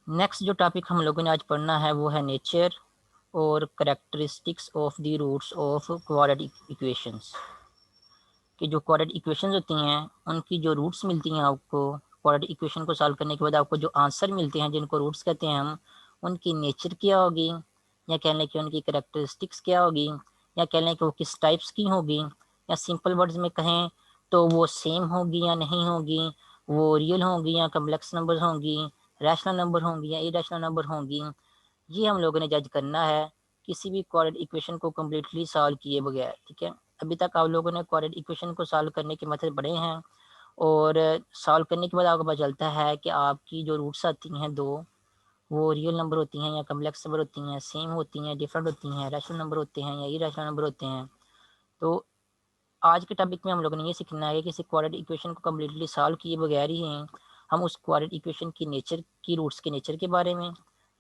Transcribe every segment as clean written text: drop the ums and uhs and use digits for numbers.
Next जो topic हम लोगों ने आज पढ़ना है वो है नेचर और characteristics of the roots of quadratic equations. कि जो क्वाड्रेटिक इक्वेशंस होती हैं उनकी जो रूट्स मिलती हैं आपको क्वाड्रेटिक इक्वेशन को सॉल्व करने के बाद आपको जो आंसर मिलते हैं जिनको रूट्स कहते हैं हम, उनकी नेचर क्या होगी, या कह लें कि उनकी करेक्टरिस्टिक्स क्या होगी, या कह लें कि वो किस टाइप्स की होगी, या सिंपल वर्ड्स में कहें तो वो सेम होगी या नहीं होगी, वो रियल होंगी या कम्प्लेक्स नंबर होंगी, रैशनल नंबर होंगी या इरेशनल नंबर होंगी। ये हम लोगों ने जज करना है किसी भी क्वाड्रेटिक इक्वेशन को कम्प्लीटली सॉल्व किए बगैर। ठीक है, अभी तक आप लोगों ने क्वाड्रेटिक इक्वेशन को सॉल्व करने के मेथड पढ़े हैं और सॉल्व करने के बाद आपको पता चलता है कि आपकी जो रूट्स आती हैं दो, वो रियल नंबर होती हैं या कम्प्लेक्स नंबर होती हैं, सेम होती हैं, डिफरेंट होती हैं, रैशनल नंबर होते हैं या इरेशनल नंबर होते हैं। तो आज के टॉपिक में हम लोगों ने ये सीखना है कि किसी क्वाड्रेटिक इक्वेशन को कम्प्लीटली सॉल्व किए बगैर ही हम उस क्वाड्रेटिक इक्वेशन की नेचर की रूट्स के नेचर के बारे में,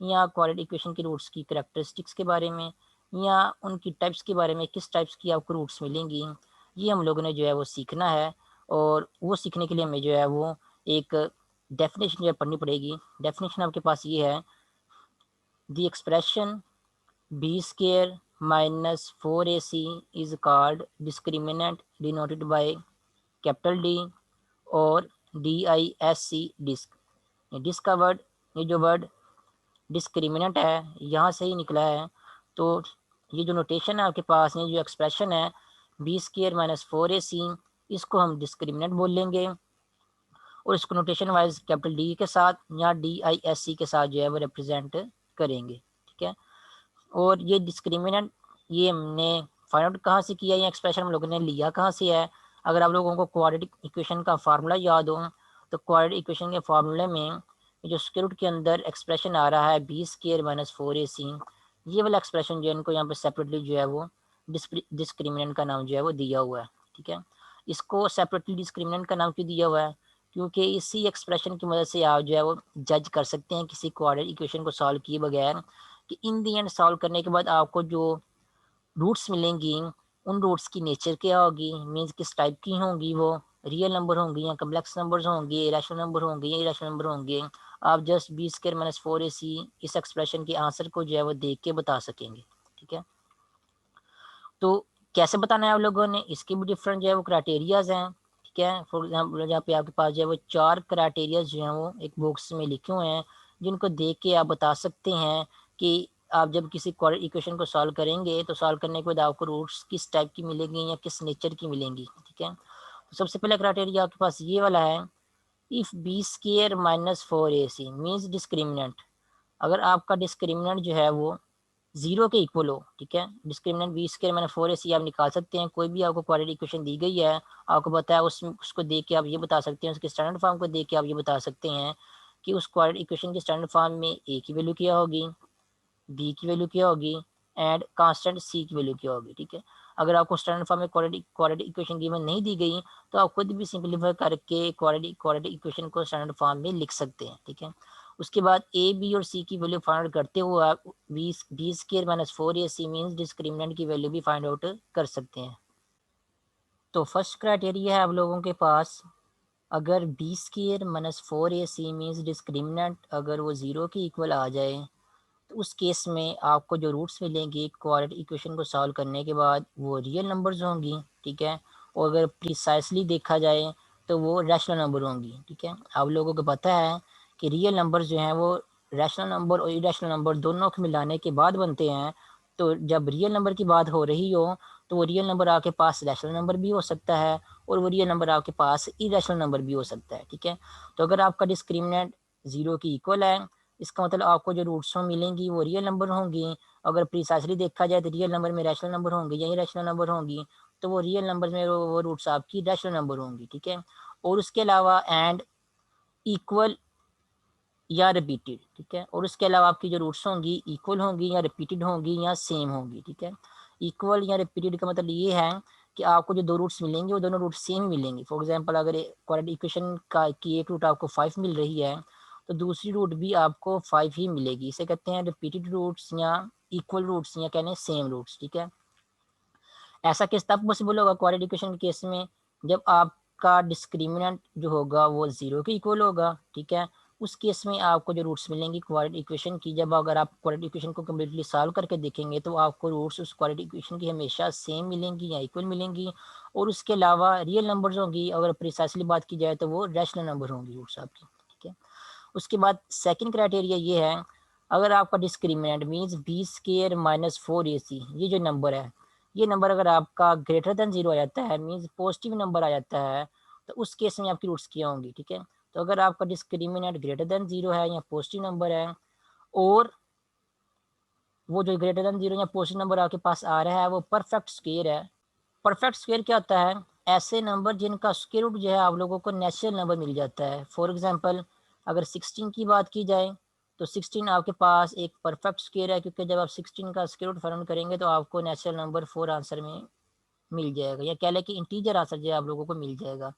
या क्वाड्रेटिक इक्वेशन की रूट्स की करैक्टरिस्टिक्स के बारे में, या उनकी टाइप्स के बारे में, किस टाइप्स की आपको रूट्स मिलेंगी, ये हम लोगों ने जो है वो सीखना है। और वो सीखने के लिए हमें जो है वो एक डेफिनेशन जो है पढ़नी पड़ेगी। डेफिनेशन आपके पास ये है, the expression b square minus 4ac is called discriminant denoted by capital D और DISC डिस्क। ये डिस्क का वर्ड, ये जो वर्ड डिस्क्रिमिनेंट है यहाँ से ही निकला है। तो ये जो नोटेशन है आपके पास, ये जो एक्सप्रेशन है बी स्क्र माइनस 4ac, इसको हम डिस्क्रिमिनेंट बोल लेंगे और इसको नोटेशन वाइज कैपिटल डी के साथ या DISC के साथ जो है वो रिप्रेजेंट करेंगे। ठीक है, और ये डिस्क्रिमिनेंट ये हमने फाइंड आउट कहाँ से किया, ये एक्सप्रेशन हम लोगों ने लिया कहाँ से है। अगर आप लोगों को क्वाड्रेटिक इक्वेशन का फार्मूला याद हो तो क्वाड्रेटिक इक्वेशन के फार्मूले में जो स्क्वायर रूट के अंदर एक्सप्रेशन आ रहा है बी स्क्र माइनस 4ac, ये वाला एक्सप्रेशन जो है इनको यहाँ पे सेपरेटली जो है वो डिस्क्रिमिनेंट का नाम जो है वो दिया हुआ है। ठीक है, इसको सेपरेटली डिस्क्रिमिनेंट का नाम क्यों दिया हुआ है, क्योंकि इसी एक्सप्रेशन की मदद से आप जो है वो जज कर सकते हैं किसी क्वाड्रेटिक इक्वेशन को सॉल्व किए बगैर कि इन दी एंड सॉल्व करने के बाद आपको जो रूट्स मिलेंगी उन रूट्स की नेचर क्या होगी, मीन्स किस टाइप की होंगी, वो रियल नंबर होंगी या कम्प्लेक्स नंबर्स होंगे, रैशनल नंबर होंगे या इरेशनल नंबर होंगे। आप just be square minus 4ac इस एक्सप्रेशन के आंसर को जो है वो देख के बता सकेंगे। ठीक है, तो कैसे बताना है आप लोगों ने, इसके भी डिफरेंट जो है वो क्राइटेरियाज हैं। ठीक है, फॉर एग्जाम्पल जहाँ पे आपके पास जो है वो 4 क्राइटेरियाज जो हैं वो एक बॉक्स में लिखे हुए हैं, जिनको देख के आप बता सकते हैं कि आप जब किसी क्वाड्रेटिक इक्वेशन को सॉल्व करेंगे तो सॉल्व करने के बाद आपको रूट्स किस टाइप की मिलेंगी या किस नेचर की मिलेंगी। ठीक है, तो सबसे पहला क्राइटेरिया आपके पास ये वाला है, if b square minus 4ac means discriminant. अगर आपका डिस्क्रिमिनेंट जो है वो जीरो के इक्वल हो। ठीक है, डिस्क्रिमिनेंट बी स्क्वायर मैंने 4ac आप निकाल सकते हैं। कोई भी आपको क्वाड्रेटिक इक्वेशन दी गई है, आपको बताया उसको देख के आप ये बता सकते हैं, उसके स्टैंडर्ड फॉर्म को देख के आप ये बता सकते हैं कि उस क्वाड्रेटिक इक्वेशन के स्टैंडर्ड फॉर्म में ए की वैल्यू क्या होगी, बी की वैल्यू क्या होगी एंड कांस्टेंट सी की वैल्यू क्या होगी। ठीक है, अगर आपको स्टैंडर्ड फॉर्म में क्वाड्रेटिक इक्वेशन गिवन नहीं दी गई तो आप खुद भी सिंपलीफाई करके क्वाड्रेटिक इक्वेशन को स्टैंडर्ड फॉर्म में लिख सकते हैं। ठीक है, उसके बाद ए बी और सी की वैल्यू फाइंड आउट करते हुए आप b square minus 4ac means discriminant की वैल्यू भी फाइंड आउट कर सकते हैं। तो फर्स्ट क्राइटेरिया है आप लोगों के पास, अगर b square minus 4ac means discriminant अगर वो ज़ीरो के इक्वल आ जाए तो उस केस में आपको जो रूट्स मिलेंगी क्वाड्रेटिक इक्वेशन को सॉल्व करने के बाद वो रियल नंबर्स होंगी। ठीक है, और अगर प्रिसाइसली देखा जाए तो वो रैशनल नंबर होंगी। ठीक है, आप लोगों को पता है कि रियल नंबर्स जो हैं वो रैशनल नंबर और इरेशनल नंबर दोनों को मिलाने के बाद बनते हैं। तो जब रियल नंबर की बात हो रही हो तो वो रियल नंबर आपके पास रैशनल नंबर भी हो सकता है और वो रियल नंबर आपके पास इरेशनल नंबर भी हो सकता है। ठीक है, तो अगर आपका डिस्क्रिमिनेंट ज़ीरो की इक्वल है, इसका मतलब आपको जो रूट्स मिलेंगी वो रियल नंबर होंगी। अगर प्रिसाइसली देखा जाए तो रियल नंबर में रैशनल नंबर होंगे या इरेशनल नंबर होंगी, तो वो रियल नंबर में वो रूट्स आपकी रैशनल नंबर होंगी। ठीक है, और उसके अलावा एंड इक्वल या रिपीटेड। ठीक है, और उसके अलावा आपकी जो रूट्स होंगी इक्वल होंगी या रिपीटेड होंगी या सेम होंगी। ठीक है, इक्वल या रिपीटेड का मतलब ये है कि आपको जो दो रूट्स मिलेंगे वो दोनों रूट्स सेम मिलेंगे। फॉर एग्जांपल अगर क्वाड्रेटिक इक्वेशन का की एक रूट आपको 5 मिल रही है तो दूसरी रूट भी आपको 5 ही मिलेगी। इसे कहते हैं रिपीटेड रूट्स या इक्वल रूट्स या कहते हैं सेम रूट्स। ठीक है, ऐसा केस तब पॉसिबल होगा क्वाड्रेटिक इक्वेशन के केस में जब आपका डिस्क्रिमिनेंट जो होगा वो ज़ीरो के इक्वल होगा। ठीक है, उस केस में आपको जो रूट्स मिलेंगी क्वाड्रेटिक इक्वेशन की, जब अगर आप क्वाड्रेटिक इक्वेशन को कम्प्लीटली सॉल्व करके देखेंगे तो आपको रूट्स उस क्वाड्रेटिक इक्वेशन की हमेशा सेम मिलेंगी या इक्वल मिलेंगी, और उसके अलावा रियल नंबर्स होंगी, अगर प्रिसाइसली बात की जाए तो वो रैशनल नंबर होंगी रूट्स आपकी, ठीक है। उसके बाद सेकंड क्राइटेरिया ये है, अगर आपका discriminant means b square minus 4ac, ये जो नंबर है, ये नंबर अगर आपका ग्रेटर देन जीरो आ जाता है, मीन्स पॉजिटिव नंबर आ जाता है, तो उस केस में आपकी रूट्स क्या होंगी, ठीक है। तो अगर आपका डिस्क्रिमिनेंट ग्रेटर देन जीरो है या पॉजिटिव नंबर है, और वो जो ग्रेटर देन जीरो या पॉजिटिव नंबर आपके पास आ रहा है वो परफेक्ट स्क्वायर है। परफेक्ट स्क्वायर क्या होता है, ऐसे नंबर जिनका स्क्वायर रूट जो है आप लोगों को नेचुरल नंबर मिल जाता है। फॉर एग्जांपल अगर 16 की बात की जाए तो 16 आपके पास एक परफेक्ट स्क्वायर है, क्योंकि जब आप 16 का स्क्वायर रूट फाइंड करेंगे तो आपको नेचुरल नंबर 4 आंसर में मिल जाएगा, या कह लें कि इंटीजर आंसर जो है आप लोगों को मिल जाएगा।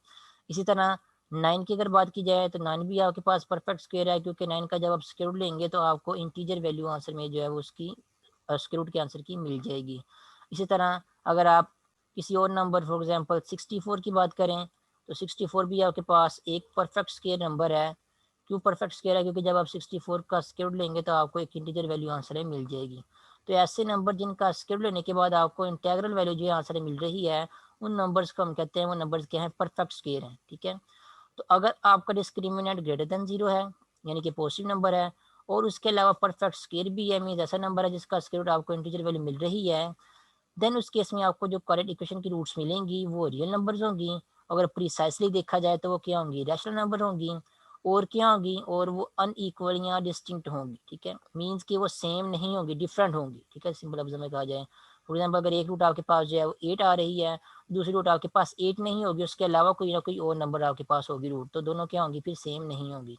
इसी तरह 9 की अगर बात की जाए तो 9 भी आपके पास परफेक्ट स्क्वायर है, क्योंकि 9 का जब आप स्क्वायर रूट लेंगे तो आपको इंटीजर वैल्यू आंसर में जो है वो उसकी स्क्वायर रूट के आंसर की मिल जाएगी। इसी तरह अगर आप किसी और नंबर फॉर एग्जांपल 64 की बात करें तो 64 भी आपके पास एक परफेक्ट स्क्वायर नंबर है। क्यों परफेक्ट स्क्वायर है, क्योंकि जब आप 64 का स्क्वायर रूट लेंगे तो आपको एक इंटीजर वैल्यू आंसर में मिल जाएगी। तो ऐसे नंबर जिनका स्क्वायर रूट लेने के बाद आपको इंटेग्रल वैल्यू जो आंसर मिल रही है, उन नंबर्स को हम कहते हैं, वो नंबर्स क्या हैं, परफेक्ट स्क्वायर हैं, ठीक है। तो अगर आपका डिस्क्रिमिनेंट ग्रेटर देन जीरो है, यानी कि पॉजिटिव नंबर है, और उसके अलावा परफेक्ट स्क्वायर भी है, मीन ऐसा नंबर है जिसका स्क्वायर रूट आपको इंटीजर वैल्यू मिल रही है, देन उस केस में आपको जो करेक्ट इक्वेशन की रूट्स मिलेंगी वो रियल नंबर्स होंगी। अगर प्रिसाइसली देखा जाए तो वो क्या होंगी, रैशनल नंबर होंगी। और क्या होंगी, और वो अनइक्वल या डिस्टिंक्ट होंगी, ठीक है। मीन्स कि वो सेम नहीं होंगी, डिफरेंट होंगी, ठीक है, सिंपल लफ्ज़ में कहा जाए। फॉर एग्जाम्पल अगर एक रूट आपके पास जो है वो 8 आ रही है, दूसरी रूट आपके पास 8 नहीं होगी, उसके अलावा कोई ना कोई और नंबर आपके पास होगी रूट, तो दोनों क्या होंगी, फिर सेम नहीं होगी।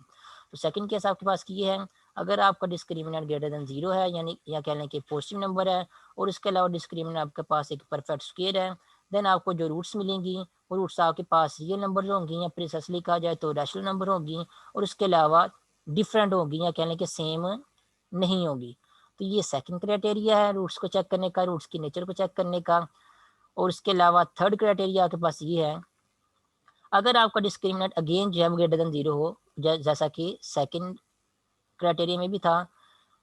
तो सेकंड केस आपके पास ये है, अगर आपका डिस्क्रिमिनेंट ग्रेटर देन जीरो है, यानी या कह लें कि पॉजिटिव नंबर है, और इसके अलावा डिस्क्रिमिनेंट आपके पास एक परफेक्ट स्क्वायर है, देन आपको जो रूट्स मिलेंगी वो रूट्स आपके पास रियल नंबर होंगी, या प्रिसाइसली कहा जाए तो रैशनल नंबर होंगी, और उसके अलावा डिफरेंट होगी, या कह लें कि सेम नहीं होगी। तो ये सेकंड क्राइटेरिया है रूट्स को चेक करने का, रूट्स की नेचर को चेक करने का। और इसके अलावा थर्ड क्राइटेरिया आपके पास ये है, अगर आपका डिस्क्रिमिनेंट अगेन जो है ग्रेटर देन जीरो हो, जैसा कि सेकंड क्राइटेरिया में भी था,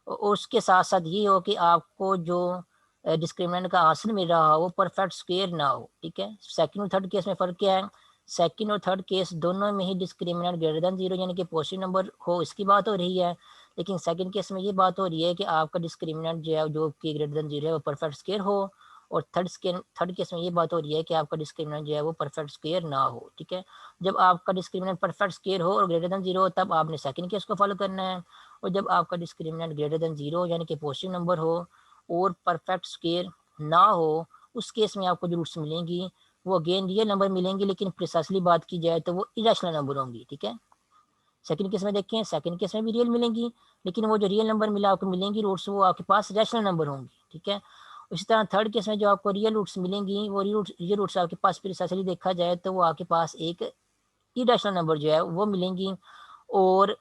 और उसके साथ साथ ये हो कि आपको जो डिस्क्रिमिनेंट का आंसर मिल रहा हो वो परफेक्ट स्क्वायर ना हो, ठीक है। सेकंड और थर्ड केस में फ़र्क क्या है, सेकंड और थर्ड केस दोनों में ही डिस्क्रिमिनेंट ग्रेटर देन जीरो यानी कि पॉजिटिव नंबर हो, इसकी बात हो रही है। लेकिन सेकंड केस में ये बात हो रही है कि आपका डिस्क्रिमिनेंट जो है जो कि ग्रेटर देन जीरो है वो परफेक्ट स्क्वायर हो, और थर्ड केस में ये बात हो रही है कि आपका डिस्क्रिमिनेंट जो है वो परफेक्ट स्क्वायर ना हो, ठीक है। जब आपका डिस्क्रिमिनेंट परफेक्ट स्क्वायर हो और ग्रेटर देन जीरो हो तब आपने सेकंड केस को फॉलो करना है, और जब आपका डिस्क्रिमिनेंट ग्रेटर देन जीरो यानी कि पॉजिटिव नंबर हो और परफेक्ट स्क्वायर ना हो, उस केस में आपको जो रूट्स मिलेंगी वो अगेन रियल नंबर मिलेंगी, लेकिन प्रिसाइसली बात की जाए तो वो इरेशनल नंबर होंगी, ठीक है। सेकंड केस में देखें, सेकंड केस में भी रियल मिलेंगी, लेकिन वो जो रियल नंबर मिला आपको मिलेंगी रूट्स वो आपके पास रैशनल नंबर होंगी, ठीक है। उसी तरह थर्ड केस में जो आपको रियल रूट्स मिलेंगी वो रियल रूट्स आपके पास प्रिसाइसली देखा जाए तो वो आपके पास एक इरेशनल नंबर जो है वो मिलेंगी, और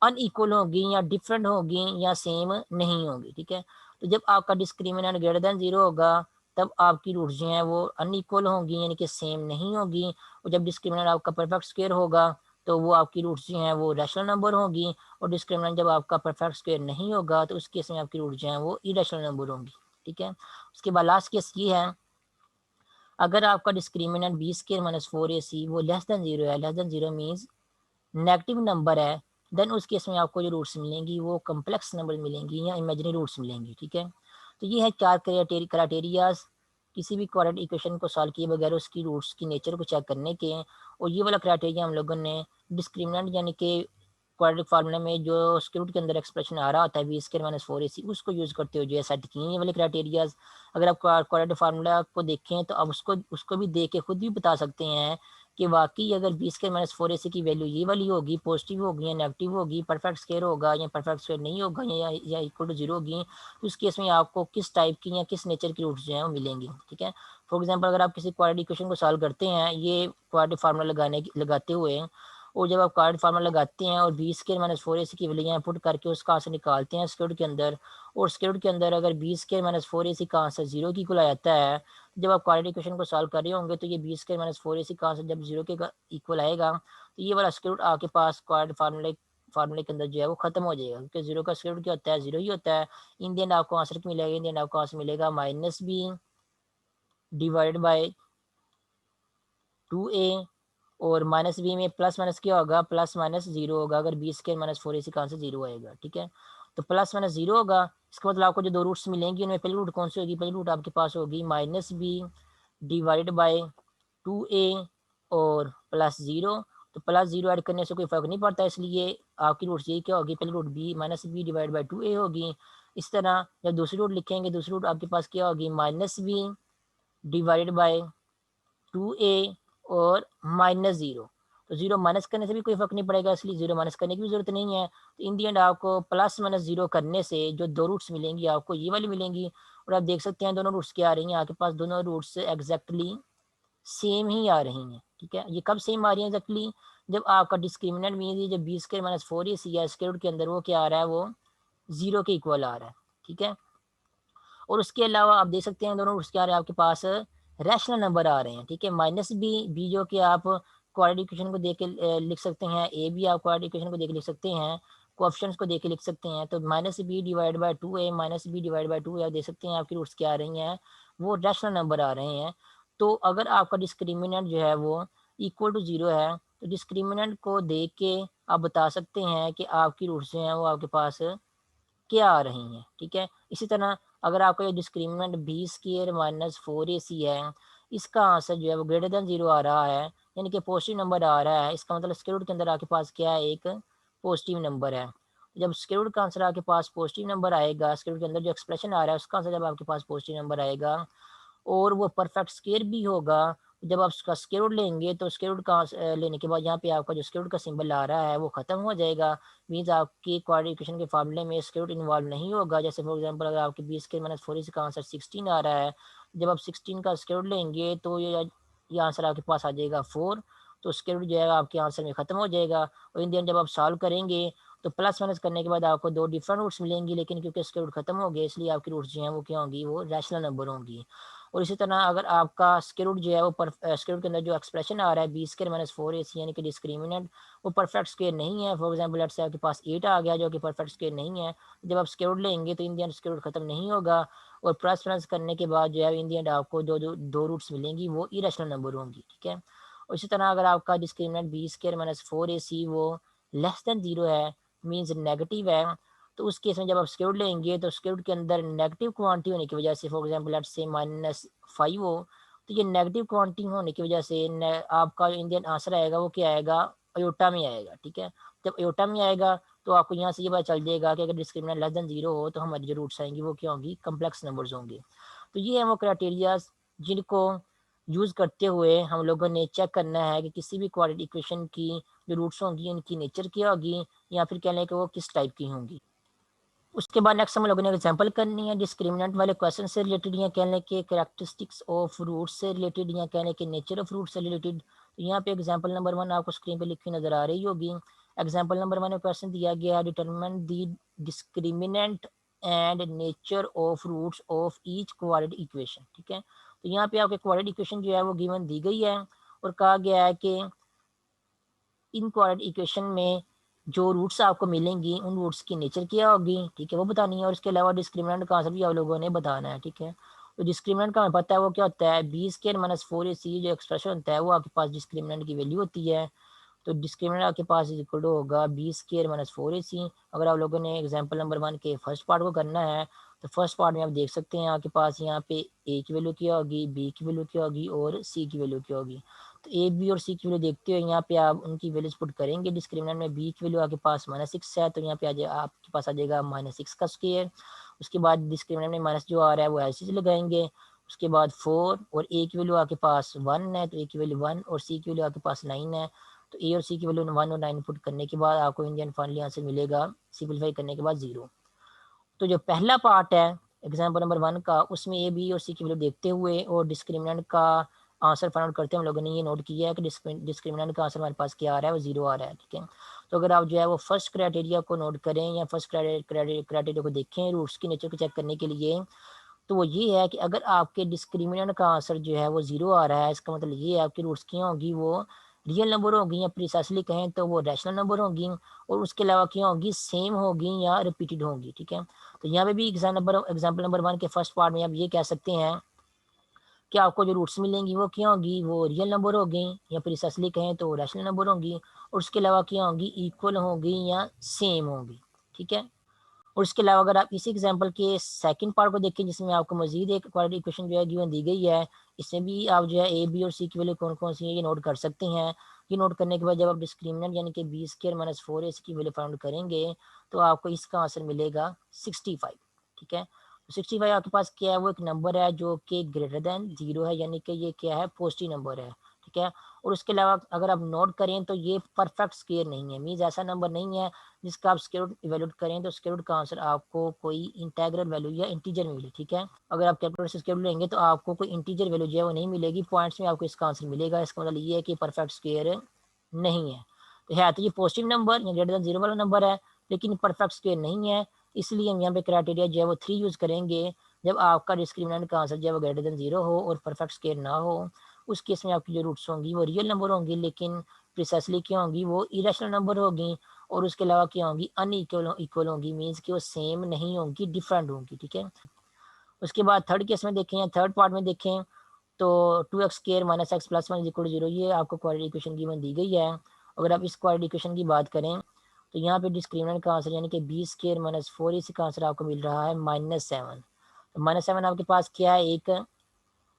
अनइक्वल होगी या डिफरेंट होगी या सेम नहीं होगी, ठीक है। तो जब आपका डिस्क्रिमिनेंट ग्रेटर देन जीरो होगा तब आपकी रूट्स जो हैं वो अनइक्वल होंगी यानी कि सेम नहीं होगी, और जब डिस्क्रिमिनेंट आपका परफेक्ट स्क्वायर होगा तो वो आपकी रूट्स जो हैं वो रैशनल नंबर होंगी, और डिस्क्रिमिनेंट जब आपका परफेक्ट स्क्वायर नहीं होगा तो उस केस में आपकी रूट्स जो हैं वो इरेशनल नंबर होंगी, ठीक है। उसके बाद लास्ट केस ये है, अगर आपका discriminant B square minus 4ac वो लेस देन जीरो है, less than zero means negative number है, देन उस केस में आपको जो रूट्स मिलेंगी वो कम्प्लेक्स नंबर मिलेंगी या इमेजिनरी रूट्स मिलेंगी, ठीक है। तो ये है चार क्राइटेरियाज किसी भी क्वाड्रेटिक इक्वेशन को सॉल्व किए बगैर उसकी रूट्स की नेचर को चेक करने के। और ये वाला क्राइटेरिया हम लोगों ने डिस्क्रिमिनेंट यानी कि क्वाड्रेटिक फार्मूला में जो स्क्वायर रूट के अंदर एक्सप्रेशन आ रहा होता है बी स्क्वायर माइनस 4ac उसको यूज़ करते हुए जो है सेट किए ये वाले क्राइटेरियाज। अगर आप क्वाड्रेटिक फार्मूला को देखें तो आप उसको उसको भी देख के खुद भी बता सकते हैं कि वाकई अगर बी स्क्वायर माइनस 4ac की वैल्यू ये वाली होगी, पॉजिटिव होगी या नेगेटिव होगी, परफेक्ट स्क्वायर होगा या परफेक्ट स्क्वायर नहीं होगा, या इक्वल टू जीरो होगी, तो उस केस में आपको किस टाइप की या किस नेचर की रूट्स जो है वो मिलेंगी, ठीक है। फॉर एग्जाम्पल अगर आप किसी क्वाड्रेटिक इक्वेशन को सॉल्व करते हैं ये क्वाड्रेटिक फार्मूला लगाते हुए, और जब आप क्वाड्रेटिक फार्मूला लगाते हैं और बी स्क्वायर माइनस 4ac की वैल्यू यहाँ पुट करके उसका आंसर निकालते हैं स्क्वायर रूट के अंदर, और स्क्वायर रूट के अंदर अगर बी स्क्वायर माइनस 4ac का आंसर जीरो की इक्वल आ जाता है, जब आप क्वाड्रेटिक इक्वेशन को सॉल्व कर रहे होंगे तो ये बी स्क्वायर माइनस 4ac का आंसर जब जीरो के इक्वल आएगा तो ये वाला स्क्वायर रूट आपके पास क्वाड्रेटिक फार्मूले के अंदर जो है वो ख़त्म हो जाएगा, क्योंकि जीरो का स्क्वायर रूट क्या होता है, जीरो ही होता है। इन दी एंड आपको आंसर क्या मिलेगा, इन दी एंड आपको आंसर मिलेगा -b डिवाइडेड बाई 2a, और -b में प्लस माइनस क्या होगा, प्लस माइनस जीरो होगा, अगर b स्क्वायर माइनस 4ac का आंसर जीरो आएगा। ठीक है, तो प्लस माइनस जीरो होगा, इसका मतलब आपको जो दो रूट्स मिलेंगी उनमें पहली रूट कौन सी होगी, पहली रूट आपके पास होगी -b डिवाइडेड बाई 2a और प्लस जीरो। तो प्लस जीरो ऐड करने से कोई फर्क नहीं पड़ता, इसलिए आपकी रूट्स यही क्या होगी, पहली root b divide by 2a होगी। इस तरह जब दूसरी रूट लिखेंगे, दूसरी रूट आपके पास क्या होगी, -b डिवाइडेड बाई 2a और -0। तो जीरो माइनस करने से भी कोई फर्क नहीं पड़ेगा, इसलिए जीरो माइनस करने की भी जरूरत नहीं है। तो इन दी एंड आपको प्लस माइनस जीरो करने से जो दो रूट्स मिलेंगी आपको ये वाली मिलेंगी, और आप देख सकते हैं दोनों रूट्स क्या आ रही हैं, आपके पास दोनों रूट्स एग्जैक्टली सेम ही आ रही हैं। ठीक है, ये कब सेम आ रही है एग्जैक्टली, जब आपका डिस्क्रिमिनेंट मीन जब बी स्क्वायर माइनस 4ac है स्क्वायर रूट के अंदर वो क्या आ रहा है, वो जीरो के इक्वल आ रहा है। ठीक है, और उसके अलावा आप देख सकते हैं दोनों रूट्स क्या आ रहे हैं आपके पास, रैशनल नंबर आ रहे हैं। ठीक है, -b जो कि आप क्वाड्रेटिक इक्वेशन को देख के लिख सकते हैं, ए भी आप क्वाड्रेटिक इक्वेशन को देख के लिख सकते हैं, कोएफिशिएंट्स को देख के लिख सकते हैं। तो -b divide by 2a -b divide by 2a आप देख सकते हैं आपकी रूट्स क्या आ रही हैं, वो रैशनल नंबर आ रहे हैं। तो अगर आपका डिस्क्रिमिनेंट जो है वो इक्वल टू जीरो है, तो डिस्क्रिमिनेंट को देख के आप बता सकते हैं कि आपकी रूट्स जो हैं वो आपके पास क्या आ रही हैं। ठीक है, इसी तरह अगर आपका ये discriminant B square minus 4ac है, इसका आंसर जो है वो ग्रेटर देन जीरो आ रहा है, यानी कि पॉजिटिव नंबर आ रहा है, इसका मतलब स्क्वायर रूट के अंदर आपके पास क्या है, एक पॉजिटिव नंबर है। जब स्क्वायर रूट का आंसर आपके पास पॉजिटिव नंबर आएगा, स्क्वायर रूट के अंदर जो एक्सप्रेशन आ रहा है उसका आंसर जब आपके पास पॉजिटिव नंबर आएगा और वो परफेक्ट स्क्वायर भी होगा, जब आप उसका स्क्वायर रूट लेंगे तो स्क्वायर रूट का लेने के बाद यहाँ पे आपका जो स्क्वायर रूट का सिंबल आ रहा है वो खत्म हो जाएगा। मीन्स आपकी क्वाड्रेटिक इक्वेशन के फार्मूले में स्क्वायर रूट इन्वॉल्व नहीं होगा। जैसे फॉर एग्जांपल अगर आपके बी स्क्वायर माइनस 4ac का आंसर 16 आ रहा है, जब आप 16 का स्क्वायर रूट लेंगे तो ये आंसर आपके पास आ जाएगा 4। तो स्क्वायर रूट जो है आपके आंसर में ख़त्म हो जाएगा। और इन दिन जब आप सॉल्व करेंगे तो प्लस माइनस करने के बाद आपको दो डिफरेंट रूट्स मिलेंगी, लेकिन क्योंकि स्क्वायर रूट खत्म हो गए इसलिए आपकी रूट्स जो हैं वो क्या होंगी, वो रैशनल नंबर होंगी। और इसी तरह अगर आपका स्क्वायर रूट जो है वो स्क्वायर रूट के अंदर जो एक्सप्रेशन आ रहा है बी स्क्वायर माइनस 4ac यानी कि डिस्क्रिमिनेंट वो परफेक्ट स्क्वायर नहीं है, फॉर एग्जांपल लेट्स से आपके पास 8 आ गया जो कि परफेक्ट स्क्वायर नहीं है, जब आप स्क्वायर रूट लेंगे तो इन दी एंड स्क्वायर रूट खत्म नहीं होगा, और प्लस प्लस करने के बाद जो है इन दी एंड आपको दो रूट्स मिलेंगी वो इरेशनल नंबर होंगी। ठीक है, और इसी तरह अगर आपका discriminant B square minus 4ac वो लेस देन जीरो है, मीन्स नेगेटिव है, तो उस केस में जब आप स्क्वायर रूट लेंगे तो स्क्वायर रूट के अंदर नेगेटिव क्वांटिटी होने की वजह से, फॉर एग्जांपल लेट्स से -5 हो, तो ये नेगेटिव क्वांटिटी होने की वजह से आपका जो इंडियन आंसर आएगा वो क्या आएगा, अयोटा में आएगा। ठीक है, जब अयोटा में आएगा तो आपको यहाँ से ये पता चल जाएगा कि अगर डिस्क्रिमिनेंट लेस देन जीरो हो तो हमारी जो रूट्स आएंगी वो क्या होंगी, कम्प्लेक्स नंबर्स होंगे। तो ये है वो क्राइटेरिया जिनको यूज़ करते हुए हम लोगों ने चेक करना है कि किसी भी क्वाड्रेटिक इक्वेशन की जो रूट्स होंगी उनकी नेचर क्या होगी, या फिर कह लें कि वो किस टाइप की होंगी। उसके बाद नेक्स्ट हम लोगों ने एग्जांपल करनी है डिस्क्रिमिनेंट वाले क्वेश्चन से रिलेटेड, या कहने के कैरेक्टरिस्टिक्स ऑफ रूट्स से रिलेटेड, या कहने के नेचर ऑफ रूट से रिलेटेड। तो यहाँ पे एग्जांपल नंबर 1 आपको स्क्रीन पे लिखी नजर आ रही होगी। एग्जांपल नंबर 1 में क्वेश्चन दिया गया, determine the discriminant and nature of roots of each quadratic equation. ठीक है, तो यहाँ पे आपके क्वाड्रेटिक इक्वेशन जो है वो गिवन दी गई है और कहा गया है कि इन क्वाड्रेटिक इक्वेशन में जो रूट्स आपको मिलेंगी उन रूट्स की नेचर क्या होगी, ठीक है, वो बतानी है। और इसके अलावा डिस्क्रिमिनेंट का आंसर भी आप लोगों ने बताना है। ठीक है, तो डिस्क्रिमिनेंट का हमें पता है वो क्या होता है, बी स्क्वायर माइनस 4ac जो एक्सप्रेशन होता है वो आपके पास डिस्क्रिमिनेंट की वैल्यू होती है। तो डिस्क्रिमिनेंट आपके पास इक्वल टू होगा बी स्क्वायर माइनस 4ac। अगर आप लोगों ने एग्जाम्पल नंबर 1 के फर्स्ट पार्ट को करना है तो फर्स्ट पार्ट में आप देख सकते हैं आपके पास यहाँ पे ए की वैल्यू क्या होगी, बी की वैल्यू क्या होगी और सी की वैल्यू क्या होगी। तो ए बी और सी की वैल्यू देखते हुए यहाँ पे आप उनकी वैल्यूज पुट करेंगे। डिस्क्रिमिनेंट में बी की वैल्यू आपके पास -6 है, तो यहाँ पे आ जाए आपके पास आ जाएगा -6 का स्क्वायर। उसके बाद डिस्क्रिमिनेंट में माइनस जो आ रहा है वो ऐसे लगाएंगे। उसके बाद 4 और ए की वैल्यू आपके पास 1 है, तो ए की वैल्यू 1 और सी की वैल्यू आपके पास 9 है। तो ए और सी की वैल्यू 1 और 9 पुट करने के बाद आपको इंडियन फाइनली आंसर मिलेगा सिंपलीफाई करने के बाद 0। तो जो पहला पार्ट है एग्जाम्पल नंबर 1 का, उसमें ए बी और सी की वैल्यू देखते हुए और डिस्क्रिमिनेंट का आंसर फाइंड आउट करते हैं हम लोगों ने ये नोट किया है कि डिस्क्रिमिनेंट का आंसर हमारे पास क्या आ रहा है, वो 0 आ रहा है। ठीक है, तो अगर आप जो है वो फर्स्ट क्राइटेरिया को नोट करें या फर्स्ट क्राइटेरिया को देखें रूट्स की नेचर को चेक करने के लिए, तो वो ये है कि अगर आपके डिस्क्रिमिनेंट का आंसर जो है वो 0 आ रहा है, इसका मतलब ये है आपकी रूट्स क्या होंगी, वो रियल नंबर होगी या प्रिसाइसली कहें तो वो रैशनल नंबर होगी, और उसके अलावा क्या होगी, सेम होगी या रिपीटेड होंगी। ठीक है, तो यहाँ पे भी एग्जाम्पल नंबर 1 के फर्स्ट पार्ट में आप ये कह सकते हैं कि आपको जो रूट्स मिलेंगी वो क्या होंगी, वो रियल नंबर होगी, या प्रिसाइसली कहें तो रैशनल नंबर होंगी, और उसके अलावा क्या होंगी, इक्वल होंगी या सेम होंगी। ठीक है, और इसके अलावा अगर आप इसी एग्जांपल के सेकंड पार्ट को देखें जिसमें आपको मजीद एक क्वाड्रेटिक इक्वेशन जो है गिवन दी गई है, इसमें भी आप जो है ए बी और सी की वैल्यू कौन कौन सी है ये नोट कर सकते हैं। ये नोट करने के बाद जब आप डिस्क्रिमिनेंट यानी कि बी स्क्र माइनस 4ac की वैल्यू फाउंड करेंगे तो आपको इसका आंसर मिलेगा 65। ठीक है, तो 65 आपके पास क्या है, वो एक नंबर है जो कि ग्रेटर देन 0 है, यानी कि ये क्या है, पॉजिटिव नंबर है। ठीक है, और उसके अलावा अगर आप नोट करें तो ये परफेक्ट स्क्वायर नहीं है, मीन्स ऐसा नंबर नहीं है जिसका आप स्क्वायर रूट इवेल्यूट करें तो स्क्वायर रूट का आंसर आपको कोई इंटेग्रल वैल्यू या इंटीजर में मिले। ठीक है, अगर आप कैलकुलेटर से स्क्वायर रूट लेंगे तो आपको कोई इंटीजर वैल्यू जो है वो नहीं मिलेगी, पॉइंट्स में आपको इसका आंसर मिलेगा। इसका मतलब ये है कि परफेक्ट स्क्वायर नहीं है। तो है तो ये पॉजिटिव नंबर या ग्रेटर देन 0 वाला नंबर है, लेकिन परफेक्ट स्क्वायर नहीं है, इसलिए हम यहाँ पे क्राइटेरिया जो है वो 3 यूज़ करेंगे। जब आपका डिस्क्रिमिनेंट का आंसर जो है वो ग्रेटर देन 0 हो और परफेक्ट स्क्वायर ना हो, उस केस में आपकी जो रूट्स होंगी वो रियल नंबर होंगी, लेकिन प्रिसाइसली क्या होंगी, वो इरेशनल नंबर होगी, और उसके अलावा क्या होंगी, अनइक्वल इक्वल होंगी, मीन्स कि वो सेम नहीं होंगी, डिफरेंट होंगी। ठीक है, उसके बाद थर्ड केस में देखें या थर्ड पार्ट में देखें तो 2x² minus x plus 1 equal 0 ये आपको क्वाड्रेटिक इक्वेशन गिवन दी गई है। अगर आप इस क्वाड्रेटिक इक्वेशन की बात करें तो यहाँ पे डिस्क्रिमिनेंट का आंसर यानी कि b² माइनस 4ac का आंसर आपको मिल रहा है -7। तो -7 आपके पास क्या है, एक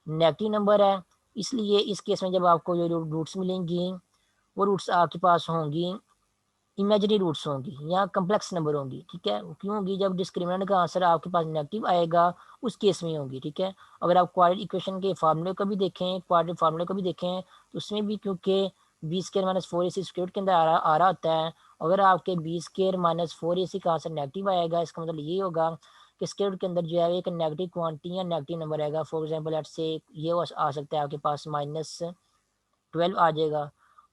नेगेटिव नंबर है, इसलिए इस केस में जब आपको जो रूट्स मिलेंगी वो रूट्स आपके पास होंगी इमेजिनरी रूट्स होंगी या कम्प्लेक्स नंबर होंगी। ठीक है, क्यों होंगी, जब डिस्क्रिमिनेंट का आंसर आपके पास नेगेटिव आएगा उस केस में होंगी। ठीक है, अगर आप क्वाड्रेटिक इक्वेशन के फार्मूले को भी देखें, क्वाड्रेटिक फार्मूले को भी देखें तो उसमें भी क्योंकि b² माइनस 4ac स्क्वायर के अंदर आ रहा होता है, अगर आपके b² माइनस 4ac का आंसर नेगेटिव आएगा इसका मतलब ये होगा कि स्क्वायर के अंदर जो है एक नेगेटिव क्वांटिटी या नेगेटिव नंबर आएगा। फॉर एग्जाम्पल लेट्स से ये आ सकता है आपके पास -12 आ जाएगा।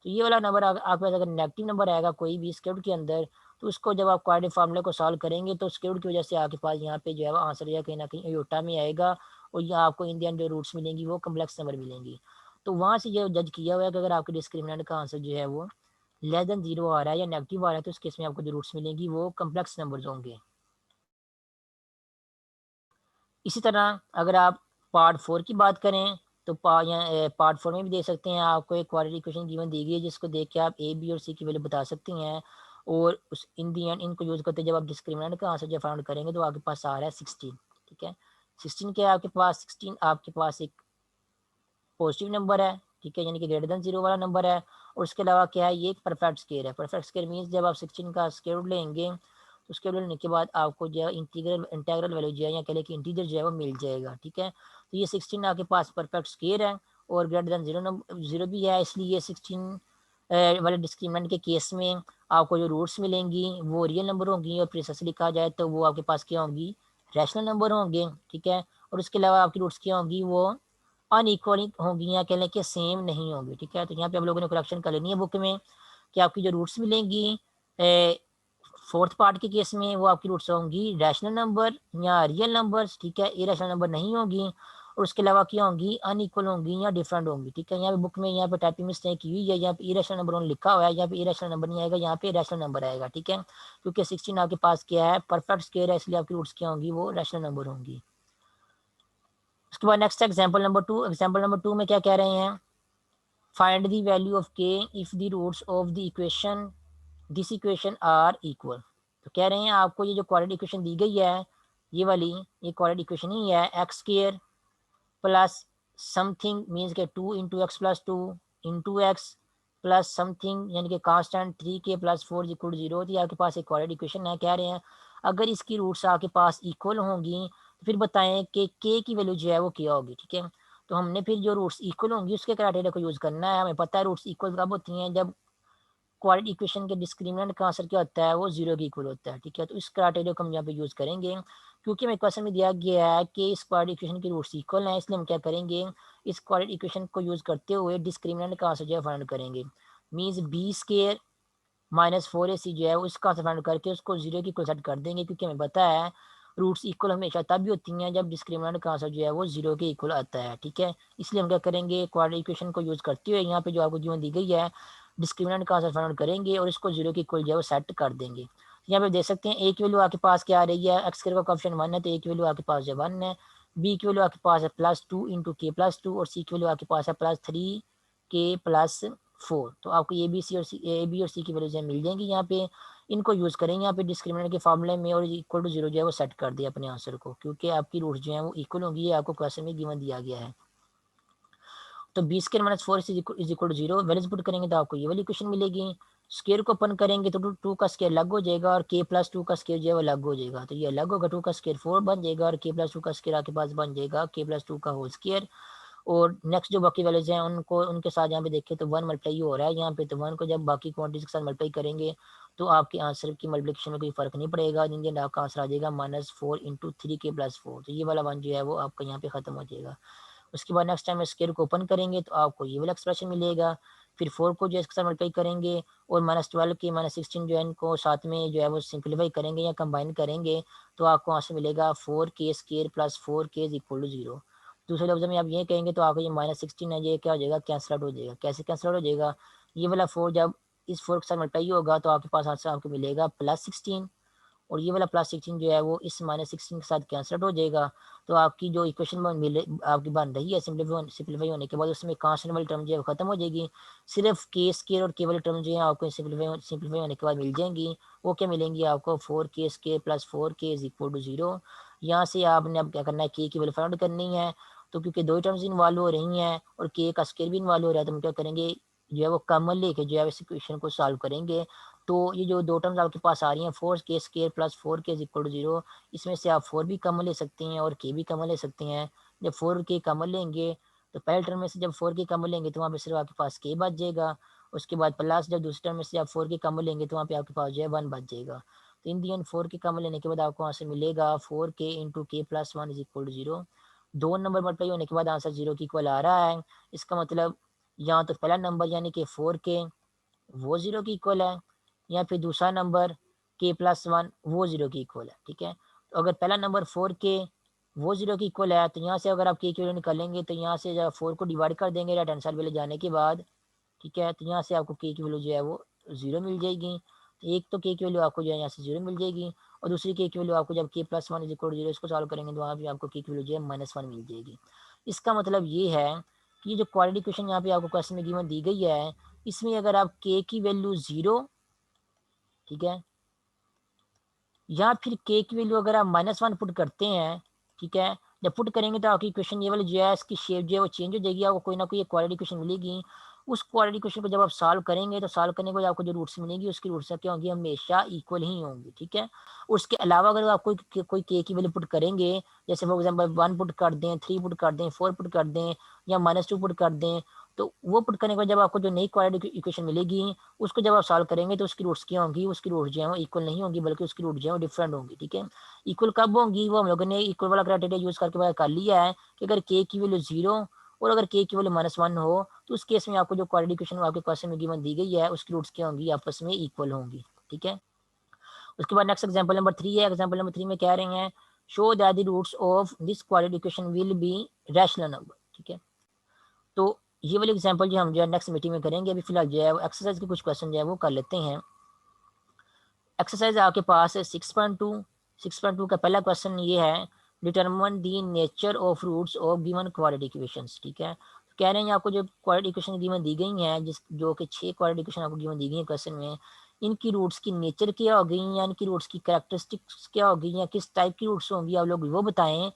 तो ये वाला नंबर आपके पास अगर नेगेटिव नंबर आएगा कोई भी स्क्वायर रूट के अंदर, तो उसको जब आप क्वाड्रेटिक फार्मूले को सॉल्व करेंगे तो स्क्वायर रूट की वजह से आपके पास यहाँ पे जो है आंसर या कहीं ना कहीं अयोटा में आएगा, और यहाँ आपको इन द एंड जो रूट्स मिलेंगी वो कम्प्लेक्स नंबर मिलेंगी। तो वहाँ से ये जज किया हुआ है कि अगर आपके डिस्क्रिमिनेंट का आंसर जो है वो लेस देन 0 आ रहा है या नेगेटिव आ रहा है तो उस केस में आपको जो रूट्स मिलेंगी वो कम्प्लेक्स नंबर होंगे। इसी तरह अगर आप पार्ट 4 की बात करें तो पार्ट 4 में भी दे सकते हैं, आपको एक क्वाड्रेटिक इक्वेशन गिवन दी गई है जिसको देख के आप ए बी और सी की वैल्यू बता सकते हैं, और उस इन दी एंड इनको यूज़ करते जब आप डिस्क्रिमिनेंट का आंसर जब फाउंड करेंगे तो आपके पास आ रहा है 16। ठीक है, 16 क्या है आपके पास, 16 आपके पास एक पॉजिटिव नंबर है। ठीक है, यानी कि ग्रेटर देन 0 वाला नंबर है, और उसके अलावा क्या है, ये एक परफेक्ट स्क्वायर है। परफेक्ट स्क्वायर मीन्स जब आप 16 का स्क्वायर रूट लेंगे तो उसके लेने के बाद आपको जो है इंटीग्रल वैल्यू जो है या कह लें कि इंटीजर जो है वो मिल जाएगा। ठीक है, तो ये 16 आपके पास परफेक्ट स्क्वायर है और ग्रेटर देन 0 नंबर 0 भी है, इसलिए 16 वाले डिस्क्रिमिनेंट के केस में आपको जो रूट्स मिलेंगी वो रियल नंबर होंगी, और प्रिसाइसली लिखा जाए तो वो आपके पास क्या होंगी, रैशनल नंबर होंगे। ठीक है, और उसके अलावा आपकी रूट्स क्या होंगी, वो अनइक्वल होंगी या कह लें कि सेम नहीं होंगी। ठीक है, तो यहाँ पे आप लोगों ने करेक्शन कर लेनी है बुक में कि आपकी जो रूट्स मिलेंगी फोर्थ पार्ट के केस में वो आपकी रूट्स होंगी रैशनल नंबर या रियल नंबर्स। ठीक है, इरेशनल नंबर नहीं होंगी, और उसके अलावा क्या होंगी, अनइक्वल होंगी या डिफरेंट होंगी। ठीक है, यहाँ पे बुक में यहाँ पे टाइपिंग मिस्टेक की हुई है, यहाँ पे इरेशनल नंबर लिखा हुआ है, यहाँ पे इरेशनल नंबर नहीं आएगा, यहाँ पे रैशनल नंबर आएगा। ठीक है, क्योंकि 16 आपके पास क्या है, परफेक्ट स्क्वायर है, इसलिए आपकी रूट्स क्या होंगी, वो रैशनल नंबर होंगी। उसके बाद next example number 2, example number 2 में क्या कह रहे हैं, find the value of k if the roots of the equation this equation are equal. तो कह रहे हैं आपको ये जो क्वाड्रेटिक इक्वेशन दी गई है ये वाली, ये क्वाड्रेटिक इक्वेशन ही है, x square plus something means के 2 × x + 2 × x प्लस समथिंग यानी कि कांस्टेंट 3k + 4 = 0। तो आपके पास एक क्वाड्रेटिक इक्वेशन है, कह रहे हैं अगर इसकी रूट्स आपके पास इक्वल होंगी तो फिर बताएं कि के की वैल्यू जो है वो क्या होगी। ठीक है, तो हमने फिर जो रूट्स इक्वल होंगी उसके क्राइटेरिया को यूज़ करना है। हमें पता है रूट्स इक्वल कब होती हैं, जब क्वाड्रेटिक इक्वेशन के डिस्क्रिमिनेंट का आंसर क्या होता है, वो 0 के इक्वल होता है। ठीक है, तो इस क्राइटेरिया को हम यहाँ पे यूज़ करेंगे, क्योंकि हमें क्वेश्चन में दिया गया है कि इस क्वाड्रेटिक इक्वेशन के रूट्स इक्वल हैं, इसलिए हम क्या करेंगे, इस क्वाड्रेटिक इक्वेशन को यूज़ करते हुए डिस्क्रिमिनेंट का आंसर जो है फाइंड करेंगे। मीन्स b² माइनस 4ac जो है उसका आंसर फाइंड करके उसको 0 की इक्वल सेट कर देंगे, क्योंकि हमें पता है रूट्स इक्वल हमेशा तब भी होती हैं जब डिस्क्रिमिनेंट का आंसर जो है वो जीरो के इक्वल आता है, ठीक है। इसलिए हम क्या करेंगे, क्वाड्रेटिक इक्वेशन को यूज़ करते हुए यहाँ पे जो आपको गिवन दी गई है डिस्क्रिमिनेंट का आंसर फाइंड आउट करेंगे और इसको जीरो के इक्वल जो है वो सेट कर देंगे। यहाँ पे देख सकते हैं ए की वैल्यू आपके पास क्या आ रही है, एक्स स्क्वायर का कोएफिशिएंट 1 है तो ए की वैल्यू आपके पास जो 1 है, बी की वैल्यू आपके पास है +2 इंटू के +2 और सी की वैल्यू आपके पास है +3 के +4। तो आपको ए बी सी और सी, ए बी और सी की वैल्यूज मिल जाएंगी यहाँ पे। इनको यूज़ करेंगे यहाँ पे डिस्क्रिमिनेंट के फार्मूले में और इक्वल टू जीरो जो है वो सेट कर दिया अपने आंसर को, क्योंकि आपकी रूट्स जो है वो इक्वल होंगी, ये आपको क्वेश्चन में गिवन दिया गया है। तो b square minus 4 is equal to zero, values put करेंगे तो आपको ये वाली इक्वेशन मिलेगी। स्क्वायर को ओपन करेंगे तो टू का स्क्वायर अलग हो जाएगा और के +2 का स्क्वायर जो है वो अलग हो जाएगा, तो ये अलग होगा, 2 का स्क्वायर 4 बन जाएगा और के +2 का स्क्वायर आपके पास बन जाएगा के +2 का होल स्क्वायर। और नेक्स्ट जो बाकी वैल्यूज हैं उनको उनके साथ यहाँ पे देखें तो 1 मल्टीप्लाई हो रहा है यहाँ पे, तो 1 को जब बाकी क्वांटिटीज के साथ मल्टीप्लाई करेंगे तो आपके आंसर की मल्टीप्लिकेशन में कोई फर्क नहीं पड़ेगा, इंडियन आपका आंसर आ जाएगा -4 इंटू 3 के +4। तो ये वाला वन जो है वो आपका यहाँ पे खत्म हो जाएगा। उसके बाद नेक्स्ट टाइम स्क्वायर को ओपन करेंगे तो आपको ये वाला एक्सप्रेशन मिलेगा। फिर 4 को जो है इसके साथ मल्टीप्लाई करेंगे और -12 के -16 जो है इनको साथ में जो है वो सिंप्लीफाई करेंगे या कंबाइन करेंगे तो आपको आंसर मिलेगा 4k² + 4k = 0। दूसरे लफ्ज़ में आप ये कहेंगे तो आपको ये -16 है ये क्या हो जाएगा, कैंसल आउट हो जाएगा। कैसे कैंसल आउट हो जाएगा, ये वाला 4 जब इस 4 के साथ मल्टीप्लाई होगा तो आपके पास आंसर आपको मिलेगा +16 और ये वाला +16 जो है वो इस -16 के साथ कैंसल आउट हो जाएगा। तो आपकी जो इक्वेशन मिले आपकी बन रही है सिंप्लीफाई होने के बाद उसमें कांस्टेंट वाली टर्म जो है वो खत्म हो जाएगी। सिर्फ के स्क्वायर और के वाली टर्म जो है आपको सिंप्लीफाई होने के बाद मिल जाएंगी। वो क्या मिलेंगी आपको, 4k² + 4k = 0। यहाँ से आपने अब क्या करना है, के की वैल्यू फाइंड आउट करनी है। तो क्योंकि दो ही टर्म्स इन्वॉल्व हो रही हैं और के का स्क्वायर भी इन्वॉल्व हो रहा है तो हम क्या करेंगे, जो है वो कॉमन लेके जो है इस इक्वेशन को सॉल्व करेंगे। तो ये जो दो टर्म्स आपके पास आ रही हैं 4k² + 4k = 0, इसमें से आप 4 भी कॉमन ले सकते हैं और के भी कॉमन ले सकते हैं। जब 4k कॉमन लेंगे तो पहले टर्म में से जब 4k कॉमन लेंगे तो वहाँ पे सिर्फ आपके पास के बच जाएगा। उसके बाद प्लस जब दूसरे टर्म में से आप 4k कॉमन लेंगे तो वहाँ पे आपके पास जो है 1 बच जाएगा। तो इन दी एंड 4k कॉमन लेने के बाद आपको आंसर मिलेगा 4k × k + 1 = 0। दो नंबर मल्टीप्लाई होने के बाद आंसर 0 के इक्वल आ रहा है। इसका मतलब यहाँ तो पहला नंबर यानी कि 4k वो 0 के इक्वल है या फिर दूसरा नंबर k+1 वो 0 के इक्वल है, ठीक है। तो अगर पहला नंबर 4k वो 0 के इक्वल है तो यहाँ से अगर आप k की वैल्यू निकालेंगे तो यहाँ से जब 4 को डिवाइड कर देंगे राइट हैंड साइड पे ले जाने के बाद, ठीक है, तो यहाँ से आपको k की वैल्यू जो है वो 0 मिल जाएगी। तो एक तो k की वैल्यू आपको जो है यहाँ से 0 मिल जाएगी और दूसरी k की वैल्यू आपको जब k+1 = 0 इसको सॉल्व करेंगे तो वहाँ पे आपको k की वैल्यू जो है -1 मिल जाएगी। इसका मतलब ये है कि ये जो क्वाड्रेटिक इक्वेशन यहाँ पे आपको क्वेश्चन में गिवन दी गई है, इसमें अगर आप k की वैल्यू 0, ठीक है, या फिर k की वैल्यू अगर आप -1 पुट करते हैं, ठीक है, जब पुट करेंगे तो आपकी इक्वेशन ये वाली जो है इसकी शेप जो है वो चेंज हो जाएगी, आपको कोई ना कोई क्वाड्रेटिक इक्वेशन मिलेगी। उस क्वाड्रेटिक इक्वेशन को जब आप सॉल्व करेंगे तो सॉल्व करने के बाद आपको जो रूट्स मिलेंगी उसकी रूट्स क्या होंगी, हमेशा इक्वल ही होंगी, ठीक है। उसके अलावा अगर आप कोई k की वैल्यू पुट करेंगे, जैसे फॉर एग्जाम्पल 1 पुट कर दें, 3 पुट कर दें, 4 पुट कर दें या -2 पुट कर दें, तो वो पुट करने के बाद जब आपको जो नई क्वाड्रेटिक इक्वेशन मिलेगी उसको जब आप सॉल्व करेंगे तो उसकी रूट्स क्या होंगी, उसकी रूट्स जो है वो इक्वल नहीं होंगी बल्कि उसकी रूट जो है वो डिफरेंट होंगी, ठीक है। इक्वल कब होंगी, वो हम लोगों ने इक्वल वाला क्राइटेरिया यूज करके पता कर लिया है कि अगर k की वैल्यू 0 और अगर k की वैल्यू -1 हो तो उस केस में आपको जो क्वाड्रेटिक इक्वेशन आपके क्वेश्चन में गिवन दी गई है उसकी रूट्स क्या होंगी, आपस में इक्वल होंगी, ठीक है। उसके बाद नेक्स्ट एग्जाम्पल नंबर 3 है। एग्जाम्पल नंबर 3 में कह रहे हैं show that the roots of this quadratic equation will be rational number, ठीक है। तो ये वाली एग्जाम्पल जो हम जो है नेक्स्ट मीटिंग में करेंगे, अभी फिलहाल जो है एक्सरसाइज के कुछ क्वेश्चन जो है वो कर लेते हैं। एक्सरसाइज आपके पास है 6.2 का पहला क्वेश्चन ये है, determine the nature of roots of given quadratic equations, ठीक है। तो कह रहे हैं आपको जो क्वाड्रेटिक इक्वेशन गिवन दी गई हैं, जिस जो कि 6 क्वाड्रेटिक इक्वेशन आपको गिवन दी गई है क्वेश्चन में, इनकी रूट्स की नेचर क्या होगी या इनकी रूट्स की कैरेक्टरिस्टिक्स क्या होगी या किस टाइप की रूट्स होंगी आप लोग वो बताएं।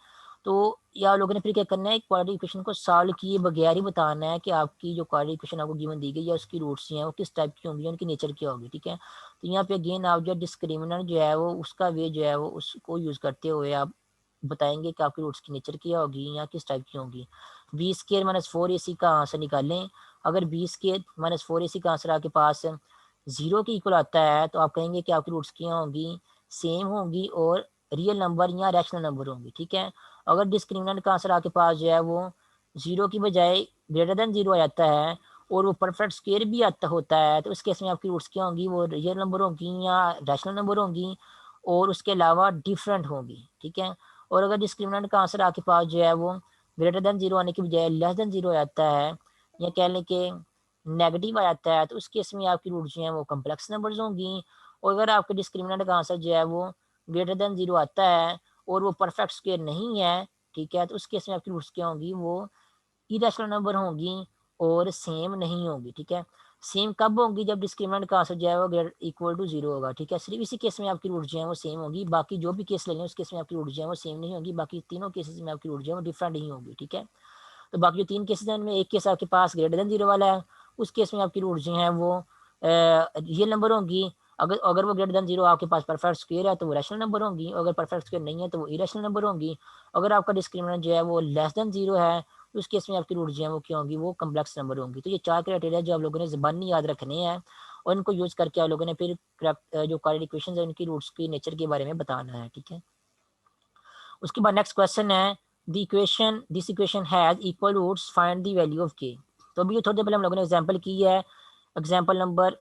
तो या लोगों ने फिर क्या करना है, क्वाड्रेटिक इक्वेशन को सॉल्व किए बगैर ही बताना है कि आपकी जो क्वाड्रेटिक इक्वेशन आपको गिवन दी गई है उसकी रूट्स हैं वो किस टाइप की होंगी, उनकी नेचर क्या होगी, ठीक है। तो यहाँ पे अगेन आप जो डिस्क्रिमिनेंट जो है वो उसका वे जो है वो उसको यूज़ करते हुए आप बताएंगे कि आपकी रूट्स की नेचर क्या होगी या किस टाइप की होगी। b² - 4ac का आंसर निकालें। अगर b² - 4ac का आंसर आपके पास 0 के इक्वल आता है तो आप कहेंगे कि आपकी रूट्स क्या होंगी, सेम होंगी और रियल नंबर या रैशनल नंबर होंगी, ठीक है। अगर डिस्क्रिमिनेंट का आंसर आपके पास जो है वो 0 की बजाय >0 आ जाता है और वो परफेक्ट स्क्वायर भी आता होता है तो उस केस में आपकी रूट्स क्या होंगी, वो रियल नंबर होंगी या रैशनल नंबर होंगी। और उसके अलावा डिफरेंट होंगी, ठीक है। और अगर डिस्क्रिमिनेंट का आंसर आपके पास जो है वो ग्रेटर देन जीरो आने की बजाय लेस देन जीरो आता है, या कह लें कि नेगेटिव आ जाता है, तो उस केस में आपकी रूट्स जो हैं वो कम्प्लेक्स नंबर्स होंगी। और अगर आपके डिस्क्रिमिनेंट का आंसर जो है वो ग्रेटर देन जीरो आता है और वो परफेक्ट स्क्वायर नहीं है, ठीक है, तो उस केस में आपकी रूट्स क्या होंगी, वो इरेशनल नंबर होंगी और सेम नहीं होगी, ठीक है। सेम कब होंगी, जब डिस्क्रिमिनेंट का आंसर जो है वो ग्रेटर इक्वल टू जीरो होगा, ठीक है। सिर्फ इसी केस में आपकी रूट्स जो है वो सेम होगी, बाकी जो भी केस ले लें उस केस में आपकी रूट्स जो है वो सेम नहीं होगी, बाकी तीनों केसेस में आपकी रूट्स जो है वो डिफरेंट ही होगी, ठीक है। तो बाकी जो तीन केसेस हैं उनमें एक केस आपके पास ग्रेटर देन जीरो वाला है, उस केस में आपकी रूट्स जो हैं वो रियल नंबर होंगी। अगर अगर वो ग्रेटर देन जीरो आपके पास परफेक्ट स्क्वायर है तो वो रैशनल नंबर होंगी, अगर परफेक्ट स्क्वायर नहीं है तो वो इरेशनल नंबर होंगी। अगर आपका डिस्क्रिमिनेंट जो है वो लेस देन जीरो है तो उस केस में आपकी रूट्स जो है वो क्या होंगी, वो कम्प्लेक्स नंबर होंगी। तो ये चार क्राइटेरिया जो आप लोगों ने ज़बानी याद रखने हैं और इनको यूज़ करके आप लोगों ने फिर जो क्वाड्रेटिक इक्वेशन है उनकी रूट्स की नेचर के बारे में बताना है, ठीक है। उसके बाद नेक्स्ट क्वेश्चन है the equation this equation has equal roots find the value of k. तो अभी थोड़ी देर पहले हम लोगों ने एग्जांपल की है, एग्जांपल नंबर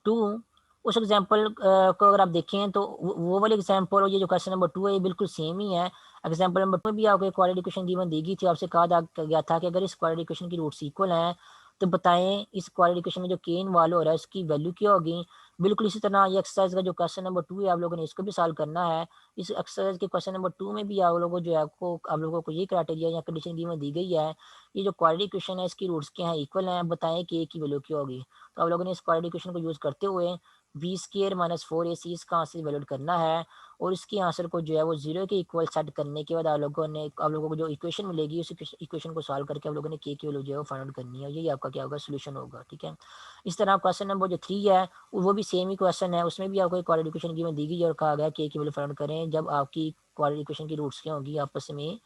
2। उस एग्जांपल को अगर आप देखें तो वो वाले एग्जांपल और ये जो क्वेश्चन नंबर 2 है ये बिल्कुल सेम ही है। एग्जांपल नंबर 2 में भी आपको एक क्वाड्रेटिक इक्वेशन गिवन दी गई थी, आपसे कहा गया था कि अगर इस क्वाड्रेटिक इक्वेशन की रूट्स इक्वल हैं तो बताएं इस क्वाड्रेटिक इक्वेशन में जो के इन्वॉल्व हो रहा है उसकी वैल्यू क्या होगी। बिल्कुल इसी तरह ये एक्सरसाइज का जो क्वेश्चन नंबर 2 है आप लोगों ने इसको भी सॉल्व करना है। इस एक्सरसाइज के क्वेश्चन नंबर 2 में भी आप लोगों जो है आपको आप लोगों को ये क्राइटेरिया या कंडीशन गिवन दी गई है, ये जो क्वाड्रेटिक इक्वेशन है इसकी रूट्स क्या है, इक्वल हैं, बताएं कि ए की वैल्यू क्या होगी। तो आप लोगों ने इस क्वाड्रेटिक इक्वेशन को यूज़ करते हुए बी स्क्र माइनस फोर ए सी इसका आंसर वैल्यूड करना है और इसके आंसर को जो है वो जीरो के इक्वल सेट करने के बाद आप लोगों को जो इक्वेशन मिलेगी उस इक्वेशन को सॉल्व करके आप लोगों ने के की वैल्यू जो है वो फाइंड आउट करनी है, यही आपका क्या होगा, सोल्यूशन होगा, ठीक है। इस तरह क्वेश्चन नंबर जो 3 है वो भी सेम ही क्वेश्चन है, उसमें भी आपको एक क्वाड्रेटिक इक्वेशन की दी गई और कहा गया के की वैल्यू फाइंड आउट करें जब आपकी क्वाड्रेटिक इक्वेशन की रूट्स क्या होंगी, आपस में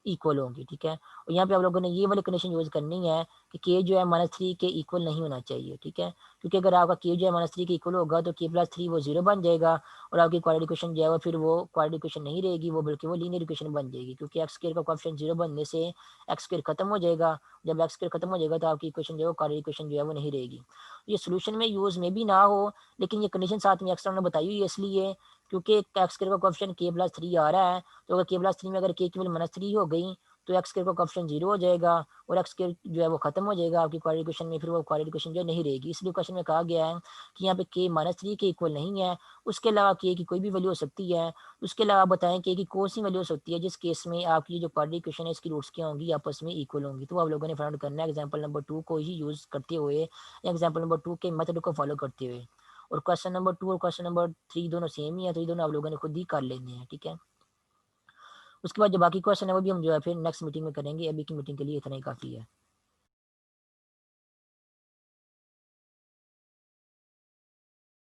इक्वल होंगी, ठीक है। और यहाँ पे आप लोगों ने ये वाली कंडीशन यूज़ करनी है कि के जो है -3 के इक्वल नहीं होना चाहिए, ठीक है। क्योंकि अगर आपका के जो है -3 के इक्वल होगा तो के प्लस थ्री वो जीरो बन जाएगा और आपकी क्वाड्रेटिक इक्वेशन जो है वो फिर वो क्वाड्रेटिक इक्वेशन नहीं रहेगी, वो बल्कि वो लीनियर इक्वेशन बन जाएगी, क्योंकि एक्स स्क्वायर का कोएफिशिएंट जीरो बनने से एक्स स्क्वायर खत्म हो जाएगा। जब एक्स स्क्वायर खत्म हो जाएगा तो आपकी इक्वेशन जो है वो क्वाड्रेटिक इक्वेशन जो है वो नहीं रहेगी। ये सोल्यूशन में यूज़ में भी ना हो, लेकिन ये कंडीशन साथ में एक्स्ट्रा ने बताई हुई है इसलिए क्योंकि एक्स स्क्वायर का कोएफिशिएंट के प्लस थ्री आ रहा है, तो अगर के प्लस थ्री में अगर के की वैल्यू -3 हो गई तो एक्स स्क्वायर का कोएफिशिएंट जीरो हो जाएगा और एक्स स्क्वायर जो है वो खत्म हो जाएगा आपकी क्वाड्रेटिक इक्वेशन में, फिर वो क्वाड्रेटिक इक्वेशन जो नहीं रहेगी। इसलिए क्वेश्चन में कहा गया है कि यहाँ पे के -3 के इक्वल नहीं है, उसके अलावा के की कोई भी वैल्यू हो सकती है। उसके अलावा बताएं के की कौन सी वैल्यू हो सकती है जिस केस में आपकी जो क्वाड्रेटिक इक्वेशन है इसकी रूट्स क्या होंगी, आपस में इक्वल होंगी। तो आप लोगों ने फाइंड आउट करना है एग्जाम्पल नंबर 2 को ही यूज़ करते हुए या एग्जाम्पल नंबर 2 के मेथड को फॉलो करते हुए। और क्वेश्चन नंबर 2 और क्वेश्चन नंबर 3 दोनों सेम ही है, तो ये दोनों आप लोगों ने खुद ही कर लेने हैं, ठीक है। उसके बाद जो बाकी क्वेश्चन है वो भी हम जो है फिर नेक्स्ट मीटिंग में करेंगे, अभी की मीटिंग के लिए इतना ही काफ़ी है।